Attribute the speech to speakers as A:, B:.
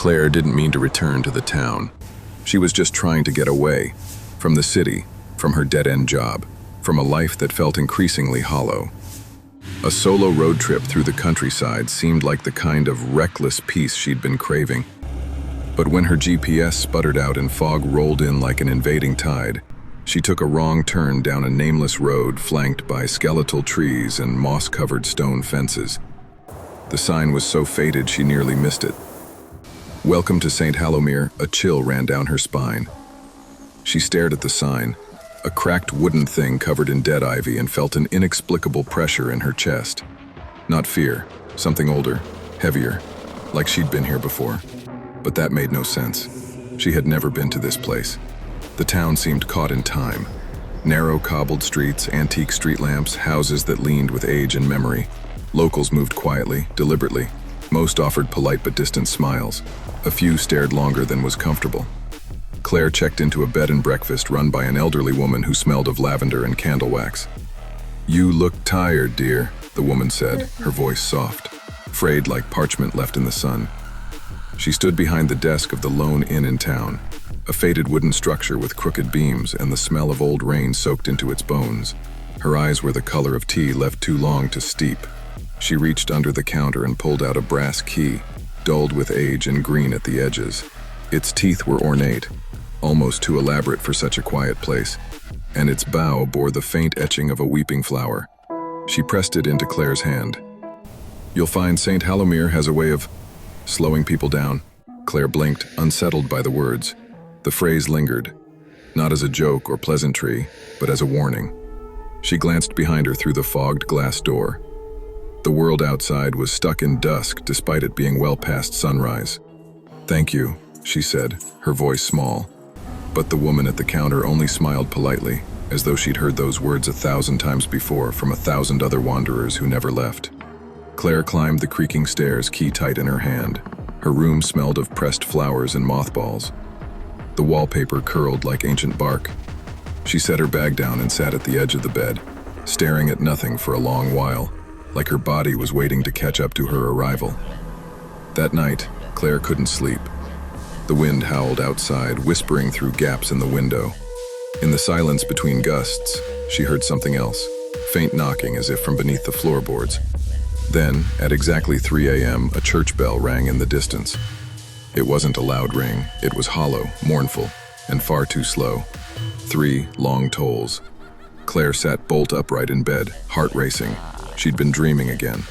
A: Claire didn't mean to return to the town. She was just trying to get away from the city, from her dead-end job, from a life that felt increasingly hollow. A solo road trip through the countryside seemed like the kind of reckless peace she'd been craving. But when her GPS sputtered out and fog rolled in like an invading tide, she took a wrong turn down a nameless road flanked by skeletal trees and moss-covered stone fences. The sign was so faded she nearly missed it. "Welcome to Saint Hallowmere." A chill ran down her spine. She stared at the sign, a cracked wooden thing covered in dead ivy, and felt an inexplicable pressure in her chest. Not fear, something older, heavier, like she'd been here before. But that made no sense. She had never been to this place. The town seemed caught in time. Narrow cobbled streets, antique street lamps, houses that leaned with age and memory. Locals moved quietly, deliberately. Most offered polite but distant smiles. A few stared longer than was comfortable. Claire checked into a bed and breakfast run by an elderly woman who smelled of lavender and candle wax. "You look tired, dear," the woman said, her voice soft, frayed like parchment left in the sun. She stood behind the desk of the lone inn in town, a faded wooden structure with crooked beams and the smell of old rain soaked into its bones. Her eyes were the color of tea left too long to steep. She reached under the counter and pulled out a brass key, dulled with age and green at the edges. Its teeth were ornate, almost too elaborate for such a quiet place, and its bow bore the faint etching of a weeping flower. She pressed it into Claire's hand. "You'll find Saint Hallowmere has a way of slowing people down." Claire blinked, unsettled by the words. The phrase lingered, not as a joke or pleasantry, but as a warning. She glanced behind her through the fogged glass door. The world outside was stuck in dusk despite it being well past sunrise. "Thank you," she said, her voice small. But the woman at the counter only smiled politely, as though she'd heard those words 1,000 times before from 1,000 other wanderers who never left. Claire climbed the creaking stairs, key tight in her hand. Her room smelled of pressed flowers and mothballs. The wallpaper curled like ancient bark. She set her bag down and sat at the edge of the bed, staring at nothing for a long while, like her body was waiting to catch up to her arrival. That night, Claire couldn't sleep. The wind howled outside, whispering through gaps in the window. In the silence between gusts, she heard something else, faint knocking as if from beneath the floorboards. Then, at exactly 3 a.m., a church bell rang in the distance. It wasn't a loud ring, it was hollow, mournful, and far too slow. 3 long tolls. Claire sat bolt upright in bed, heart racing. She'd been dreaming again.